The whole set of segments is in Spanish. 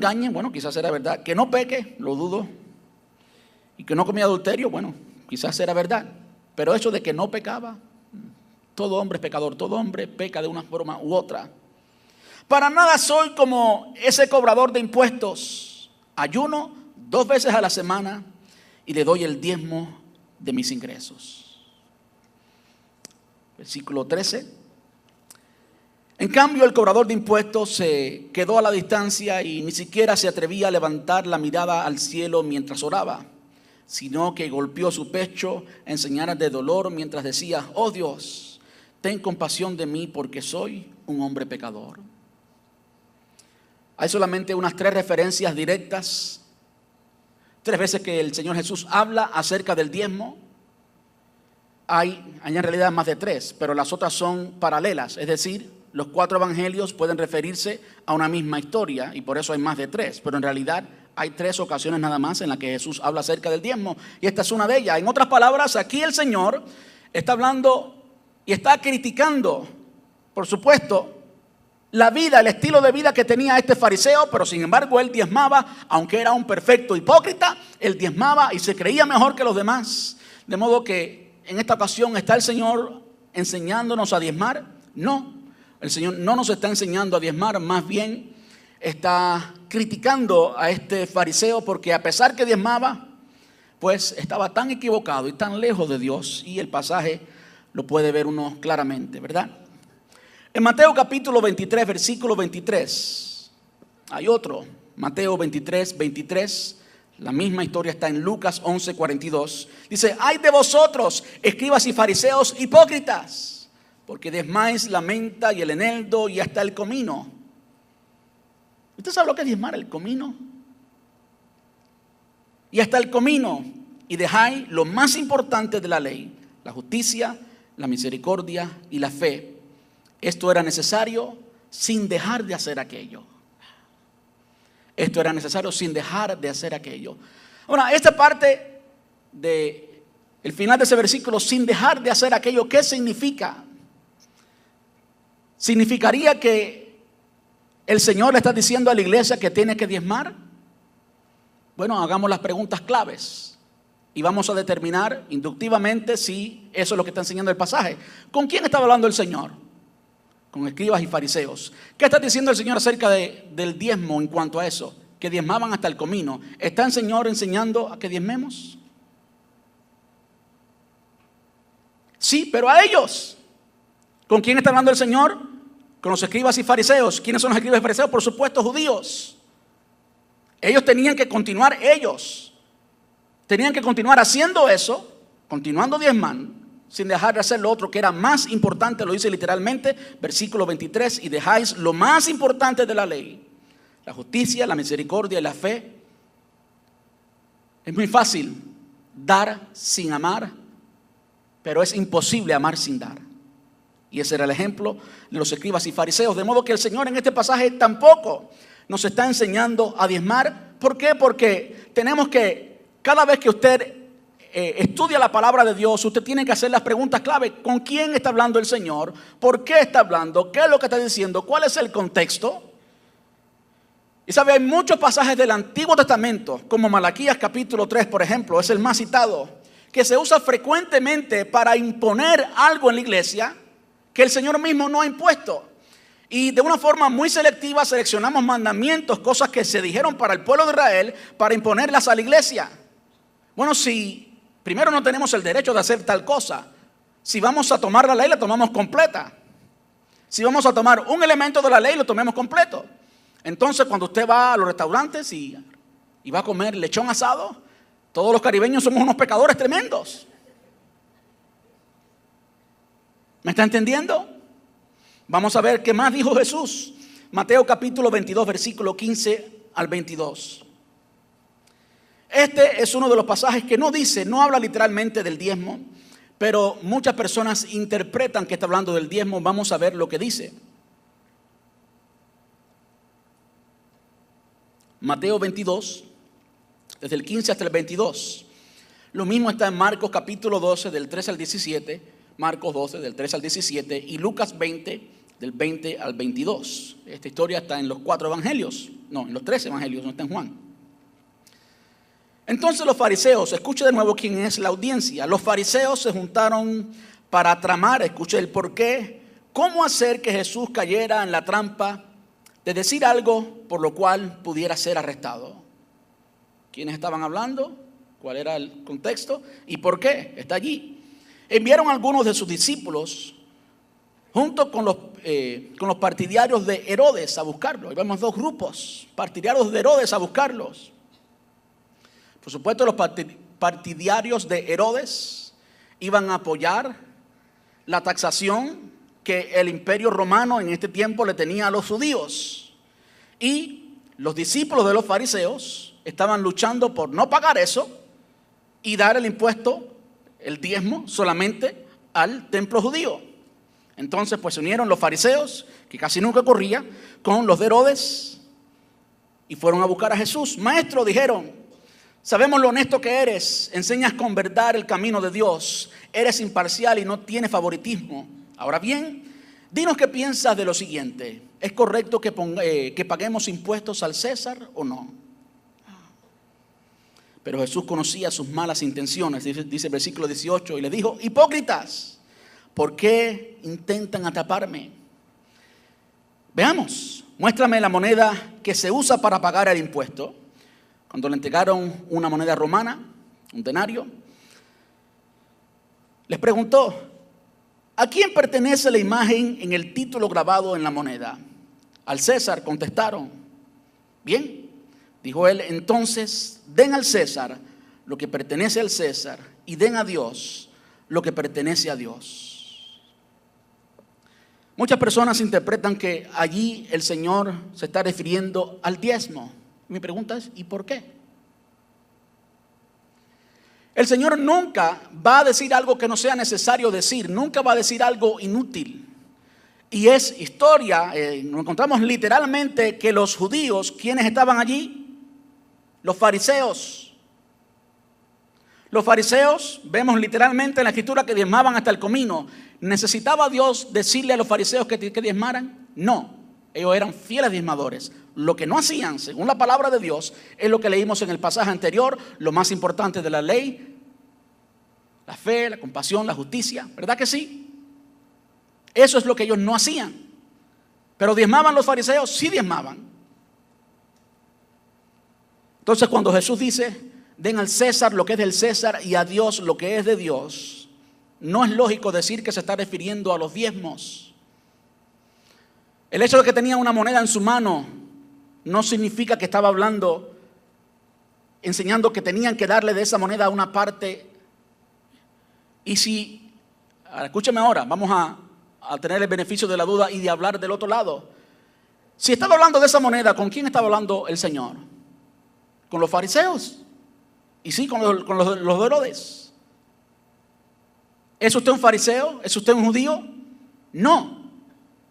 engañe, bueno, quizás era verdad. Que no peque, lo dudo. Y que no comía adulterio, bueno, quizás era verdad. Pero eso de que no pecaba, todo hombre es pecador, todo hombre peca de una forma u otra. Para nada soy como ese cobrador de impuestos. Ayuno 2 veces a la semana y le doy el diezmo de mis ingresos. Versículo 13. En cambio, el cobrador de impuestos se quedó a la distancia y ni siquiera se atrevía a levantar la mirada al cielo mientras oraba, sino que golpeó su pecho en señales de dolor mientras decía: oh Dios, ten compasión de mí porque soy un hombre pecador. Hay solamente unas 3 referencias directas, 3 veces que el Señor Jesús habla acerca del diezmo. Hay en realidad más de 3, pero las otras son paralelas, es decir, los 4 evangelios pueden referirse a una misma historia y por eso hay más de 3, pero en realidad hay 3 ocasiones nada más en las que Jesús habla acerca del diezmo y esta es una de ellas. En otras palabras, aquí el Señor está hablando y está criticando, por supuesto, la vida, el estilo de vida que tenía este fariseo, pero sin embargo él diezmaba, aunque era un perfecto hipócrita, él diezmaba y se creía mejor que los demás. De modo que en esta ocasión, ¿está el Señor enseñándonos a diezmar? No, el Señor no nos está enseñando a diezmar, más bien está criticando a este fariseo porque a pesar que diezmaba, pues estaba tan equivocado y tan lejos de Dios, y el pasaje lo puede ver uno claramente, ¿verdad? En Mateo capítulo 23, versículo 23, hay otro, Mateo 23, 23, la misma historia está en Lucas 11, 42. Dice: ay de vosotros, escribas y fariseos hipócritas, porque diezmáis la menta y el eneldo y hasta el comino. ¿Usted sabe lo que es diezmar? El comino. Y hasta el comino, y dejáis lo más importante de la ley, la justicia, la misericordia y la fe. Esto era necesario sin dejar de hacer aquello. Esto era necesario sin dejar de hacer aquello. Ahora, esta parte de el final de ese versículo, sin dejar de hacer aquello, ¿qué significa? ¿Significaría que el Señor le está diciendo a la iglesia que tiene que diezmar? Bueno, hagamos las preguntas claves y vamos a determinar inductivamente si eso es lo que está enseñando el pasaje. ¿Con quién estaba hablando el Señor? Con escribas y fariseos. ¿Qué está diciendo el Señor acerca del diezmo en cuanto a eso? Que diezmaban hasta el comino. ¿Está el Señor enseñando a que diezmemos? Sí, pero a ellos. ¿Con quién está hablando el Señor? Con los escribas y fariseos. ¿Quiénes son los escribas y fariseos? Por supuesto, judíos. Ellos tenían que continuar, tenían que continuar haciendo eso, continuando diezmando, sin dejar de hacer lo otro que era más importante. Lo dice literalmente, versículo 23, y dejáis lo más importante de la ley, la justicia, la misericordia y la fe. Es muy fácil dar sin amar, pero es imposible amar sin dar. Y ese era el ejemplo de los escribas y fariseos. De modo que el Señor en este pasaje tampoco nos está enseñando a diezmar. ¿Por qué? Porque tenemos que, cada vez que usted estudia la palabra de Dios, usted tiene que hacer las preguntas clave. ¿Con quién está hablando el Señor? ¿Por qué está hablando? ¿Qué es lo que está diciendo? ¿Cuál es el contexto? Y sabe, hay muchos pasajes del Antiguo Testamento, como Malaquías capítulo 3, por ejemplo, es el más citado, que se usa frecuentemente para imponer algo en la iglesia que el Señor mismo no ha impuesto. Y de una forma muy selectiva seleccionamos mandamientos, cosas que se dijeron para el pueblo de Israel, para imponerlas a la iglesia. Bueno, si primero no tenemos el derecho de hacer tal cosa, si vamos a tomar la ley, la tomamos completa. Si vamos a tomar un elemento de la ley, lo tomemos completo. Entonces, cuando usted va a los restaurantes y va a comer lechón asado, todos los caribeños somos unos pecadores tremendos. ¿Me está entendiendo? Vamos a ver qué más dijo Jesús. Mateo capítulo 22, versículo 15 al 22. Este es uno de los pasajes que no habla literalmente del diezmo, pero muchas personas interpretan que está hablando del diezmo. Vamos a ver lo que dice. Mateo 22, desde el 15 hasta el 22. Lo mismo está en Marcos capítulo 12, del 3 al 17. Marcos 12, del 3 al 17. Y Lucas 20, del 20 al 22. Esta historia está en los 4 evangelios, no, en los 3 evangelios, no está en Juan. Entonces los fariseos, escuche de nuevo quién es la audiencia. Los fariseos se juntaron para tramar, escuche el porqué, cómo hacer que Jesús cayera en la trampa de decir algo por lo cual pudiera ser arrestado. ¿Quiénes estaban hablando? ¿Cuál era el contexto? ¿Y por qué? Está allí. Enviaron a algunos de sus discípulos junto con los partidarios de Herodes a buscarlo. Ahí vemos 2 grupos, partidarios de Herodes a buscarlos. Por supuesto, los partidarios de Herodes iban a apoyar la taxación que el imperio romano en este tiempo le tenía a los judíos. Y los discípulos de los fariseos estaban luchando por no pagar eso y dar el impuesto, el diezmo, solamente al templo judío. Entonces pues se unieron los fariseos, que casi nunca corría, con los de Herodes y fueron a buscar a Jesús. Maestro, dijeron, sabemos lo honesto que eres, enseñas con verdad el camino de Dios, eres imparcial y no tienes favoritismo. Ahora bien, dinos qué piensas de lo siguiente, ¿es correcto que paguemos impuestos al César o no? Pero Jesús conocía sus malas intenciones, dice el versículo 18, y le dijo, hipócritas, ¿por qué intentan atraparme? Veamos, muéstrame la moneda que se usa para pagar el impuesto. Cuando le entregaron una moneda romana, un denario, les preguntó, ¿a quién pertenece la imagen en el título grabado en la moneda? Al César, contestaron. Bien, dijo él, entonces den al César lo que pertenece al César y den a Dios lo que pertenece a Dios. Muchas personas interpretan que allí el Señor se está refiriendo al diezmo. Mi pregunta es, ¿y por qué? El Señor nunca va a decir algo que no sea necesario decir, nunca va a decir algo inútil. Y es historia, nos encontramos literalmente que los judíos, ¿quiénes estaban allí? Los fariseos. Los fariseos, vemos literalmente en la escritura que diezmaban hasta el comino. ¿Necesitaba Dios decirle a los fariseos que diezmaran? No, ellos eran fieles diezmadores. Lo que no hacían, según la palabra de Dios, es lo que leímos en el pasaje anterior, lo más importante de la ley, la fe, la compasión, la justicia, ¿verdad que sí? Eso es lo que ellos no hacían. Pero ¿diezmaban los fariseos? Sí diezmaban. Entonces cuando Jesús dice, den al César lo que es del César y a Dios lo que es de Dios, no es lógico decir que se está refiriendo a los diezmos. El hecho de que tenía una moneda en su mano no significa que estaba hablando, enseñando que tenían que darle de esa moneda una parte. Y si, escúcheme ahora, vamos a tener el beneficio de la duda y de hablar del otro lado. Si estaba hablando de esa moneda, ¿con quién estaba hablando el Señor? ¿Con los fariseos? Y sí, con los de Herodes. ¿Es usted un fariseo? ¿Es usted un judío? No.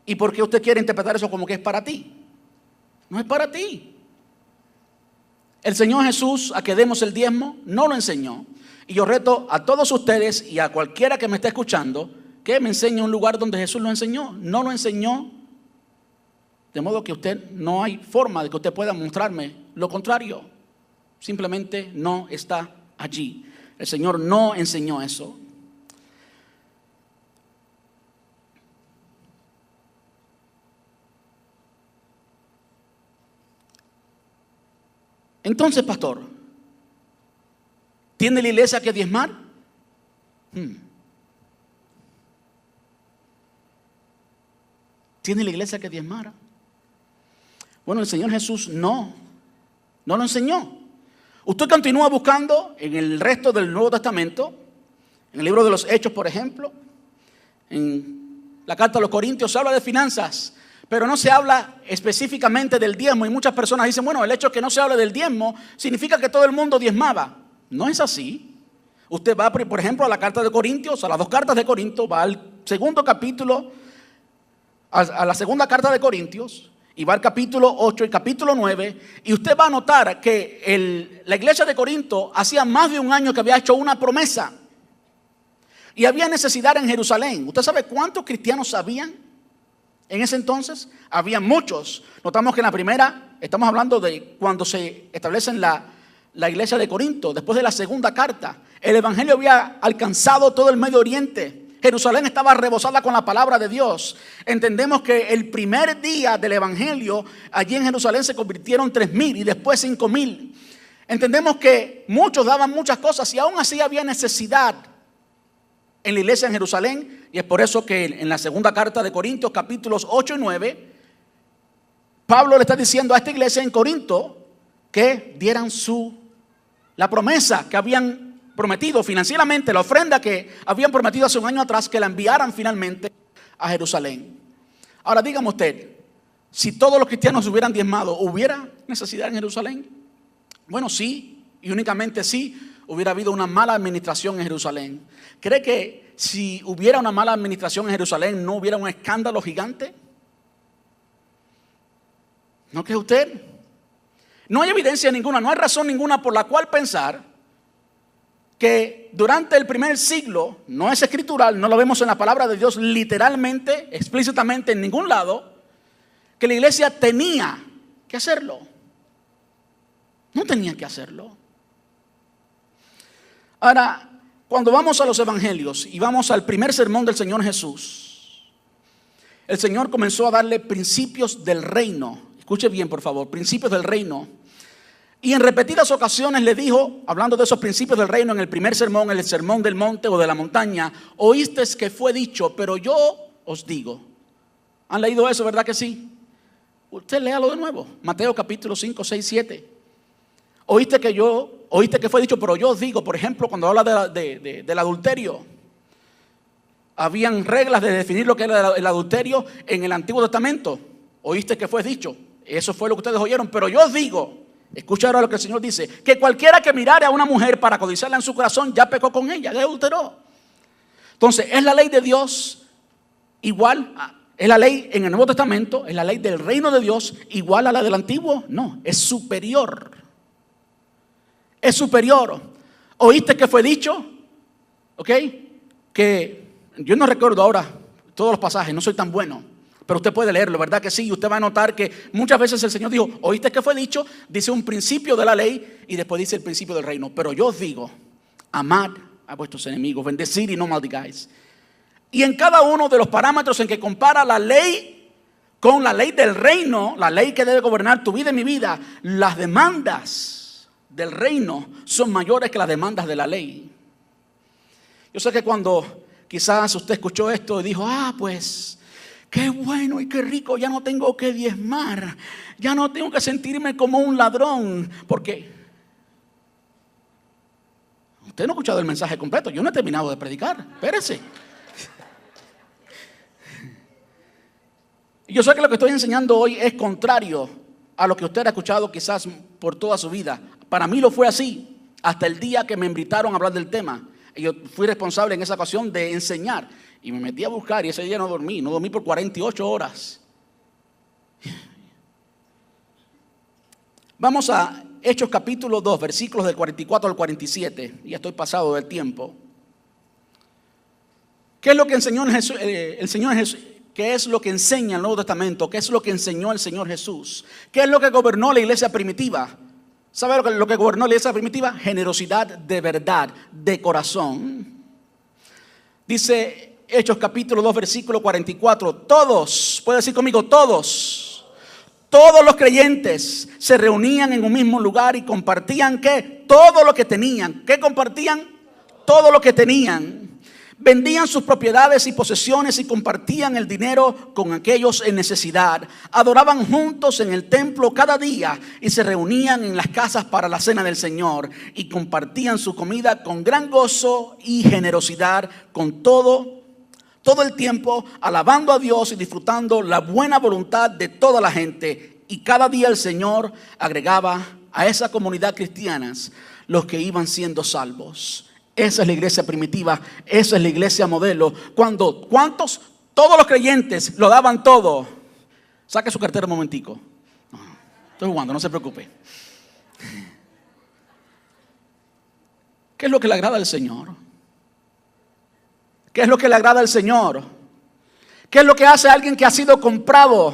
¿Y por qué usted quiere interpretar eso como que es para ti? No es para ti. El Señor Jesús, a que demos el diezmo, no lo enseñó. Y yo reto a todos ustedes y a cualquiera que me esté escuchando que me enseñe un lugar donde Jesús lo enseñó. No lo enseñó. De modo que usted, no hay forma de que usted pueda mostrarme lo contrario. Simplemente no está allí. El Señor no enseñó eso. Entonces, pastor, ¿tiene la iglesia que diezmar? ¿Tiene la iglesia que diezmar? Bueno, el Señor Jesús no lo enseñó. Usted continúa buscando en el resto del Nuevo Testamento, en el libro de los Hechos, por ejemplo, en la carta a los Corintios se habla de finanzas, pero no se habla específicamente del diezmo. Y muchas personas dicen, bueno, el hecho de que no se hable del diezmo significa que todo el mundo diezmaba. No es así. Usted va, por ejemplo, a la carta de Corintios, a las 2 cartas de Corinto, va al segundo capítulo, a la segunda carta de Corintios, y va al capítulo 8 y capítulo 9, y usted va a notar que la iglesia de Corinto hacía más de un año que había hecho una promesa, y había necesidad en Jerusalén. ¿Usted sabe cuántos cristianos habían En ese entonces había muchos. Notamos que en la primera, estamos hablando de cuando se establece en la iglesia de Corinto, después de la segunda carta, el evangelio había alcanzado todo el Medio Oriente. Jerusalén estaba rebosada con la palabra de Dios. Entendemos que el primer día del evangelio, allí en Jerusalén se convirtieron 3,000 y después 5,000. Entendemos que muchos daban muchas cosas y aún así había necesidad en la iglesia en Jerusalén. Y es por eso que en la segunda carta de Corintios, capítulos 8 y 9, Pablo le está diciendo a esta iglesia en Corinto que dieran la promesa que habían prometido financieramente, la ofrenda que habían prometido hace un año atrás, que la enviaran finalmente a Jerusalén. Ahora dígame usted, si todos los cristianos hubieran diezmado, ¿hubiera necesidad en Jerusalén? Bueno, sí, y únicamente sí, hubiera habido una mala administración en Jerusalén. ¿Cree que si hubiera una mala administración en Jerusalén no hubiera un escándalo gigante? ¿No cree usted? No hay evidencia ninguna, no hay razón ninguna por la cual pensar que durante el primer siglo, no es escritural, no lo vemos en la palabra de Dios literalmente, explícitamente en ningún lado, que la iglesia tenía que hacerlo. No tenía que hacerlo. Ahora, cuando vamos a los evangelios y vamos al primer sermón del Señor Jesús, el Señor comenzó a darle principios del reino. Escuche bien, por favor, principios del reino. Y en repetidas ocasiones le dijo, hablando de esos principios del reino en el primer sermón, el sermón del monte o de la montaña: oísteis que fue dicho, pero yo os digo. ¿Han leído eso, verdad que sí? Usted léalo de nuevo. Mateo capítulo 5, 6, 7. Oíste que fue dicho, pero yo os digo. Por ejemplo, cuando habla del adulterio, habían reglas de definir lo que era el adulterio en el Antiguo Testamento. Oíste que fue dicho. Eso fue lo que ustedes oyeron, pero yo os digo. Escucha ahora lo que el Señor dice: que cualquiera que mirare a una mujer para codiciarla en su corazón, ya pecó con ella, ya adulteró. Entonces, ¿es la ley de Dios igual? ¿Es la ley en el Nuevo Testamento? ¿Es la ley del reino de Dios igual a la del Antiguo? No, es superior. Es superior. ¿Oíste que fue dicho? ¿Ok? Que yo no recuerdo ahora todos los pasajes, no soy tan bueno. Pero usted puede leerlo, ¿verdad que sí? Y usted va a notar que muchas veces el Señor dijo: oíste que fue dicho, dice un principio de la ley y después dice el principio del reino. Pero yo os digo: amad a vuestros enemigos, bendecid y no maldigáis. Y en cada uno de los parámetros en que compara la ley con la ley del reino, la ley que debe gobernar tu vida y mi vida, las demandas del reino son mayores que las demandas de la ley. Yo sé que cuando quizás usted escuchó esto y dijo: pues qué bueno y qué rico, ya no tengo que diezmar, ya no tengo que sentirme como un ladrón. Porque usted no ha escuchado el mensaje completo, yo no he terminado de predicar, espérese. Y yo sé que lo que estoy enseñando hoy es contrario a lo que usted ha escuchado quizás por toda su vida. Para mí lo fue así, hasta el día que me invitaron a hablar del tema. Y yo fui responsable en esa ocasión de enseñar. Y me metí a buscar y ese día no dormí por 48 horas. Vamos a Hechos capítulo 2, versículos del 44 al 47. Ya estoy pasado del tiempo. ¿Qué es lo que enseñó el Señor Jesús? ¿Qué es lo que enseña el Nuevo Testamento? ¿Qué es lo que enseñó el Señor Jesús? ¿Qué es lo que gobernó la iglesia primitiva? ¿Sabe lo que gobernó la iglesia primitiva? Generosidad de verdad, de corazón. Dice Hechos capítulo 2, versículo 44. Todos, puede decir conmigo, todos los creyentes se reunían en un mismo lugar y compartían ¿qué? Todo lo que tenían. ¿Qué compartían? Todo lo que tenían. Vendían sus propiedades y posesiones y compartían el dinero con aquellos en necesidad. Adoraban juntos en el templo cada día y se reunían en las casas para la cena del Señor y compartían su comida con gran gozo y generosidad, con todo el tiempo alabando a Dios y disfrutando la buena voluntad de toda la gente. Y cada día el Señor agregaba a esa comunidad cristiana los que iban siendo salvos. Esa es la iglesia primitiva, esa es la iglesia modelo. ¿Cuántos? Todos los creyentes lo daban todo. Saque su cartera un momentico. Estoy jugando, no se preocupe. ¿Qué es lo que le agrada al Señor? ¿Qué es lo que le agrada al Señor? ¿Qué es lo que hace alguien que ha sido comprado?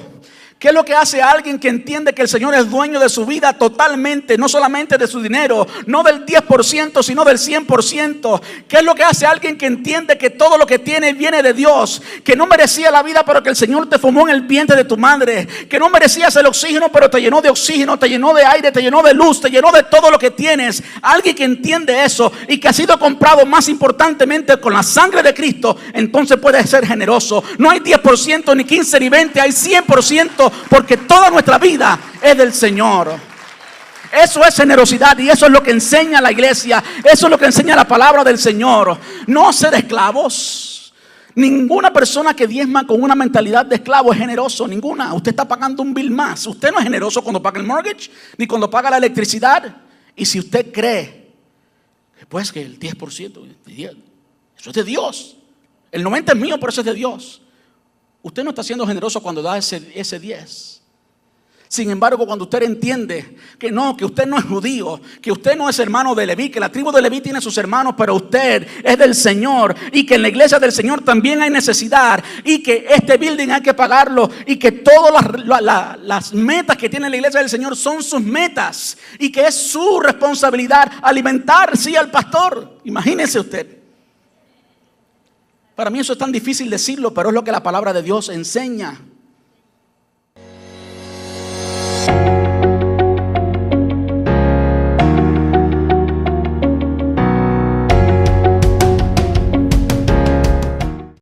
¿Qué es lo que hace alguien que entiende que el Señor es dueño de su vida totalmente? No solamente de su dinero, no del 10%, sino del 100%. ¿Qué es lo que hace alguien que entiende que todo lo que tiene viene de Dios? Que no merecía la vida, pero que el Señor te formó en el vientre de tu madre. Que no merecías el oxígeno, pero te llenó de oxígeno, te llenó de aire, te llenó de luz, te llenó de todo lo que tienes. Alguien que entiende eso y que ha sido comprado más importantemente con la sangre de Cristo, entonces puede ser generoso. No hay 10%, ni 15, ni 20, hay 100%. Porque toda nuestra vida es del Señor. Eso es generosidad y eso es lo que enseña la iglesia. Eso es lo que enseña la palabra del Señor. No ser esclavos. Ninguna persona que diezma con una mentalidad de esclavo es generoso. Ninguna. Usted está pagando un bill más. Usted no es generoso cuando paga el mortgage ni cuando paga la electricidad. Y si usted cree pues que el 10%, eso es de Dios. El 90% es mío, pero eso es de Dios. Usted no está siendo generoso cuando da ese 10. Sin embargo, cuando usted entiende que usted no es judío, que usted no es hermano de Leví, que la tribu de Leví tiene sus hermanos, pero usted es del Señor, y que en la iglesia del Señor también hay necesidad, y que este building hay que pagarlo, y que todas las metas que tiene la iglesia del Señor son sus metas, y que es su responsabilidad alimentar, sí, al pastor. Imagínese usted. Para mí eso es tan difícil decirlo, pero es lo que la palabra de Dios enseña.